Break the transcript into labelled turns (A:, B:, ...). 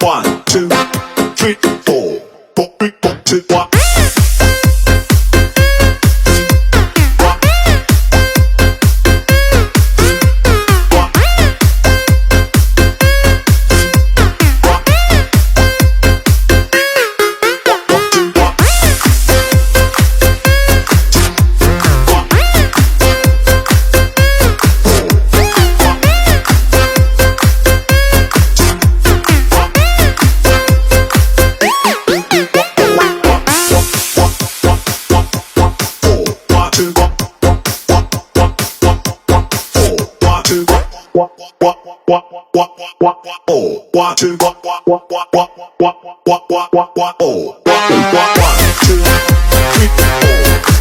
A: 1, 2, 3, 4. 4, 3, 4, 2, 1. One, two, one, two, three, four.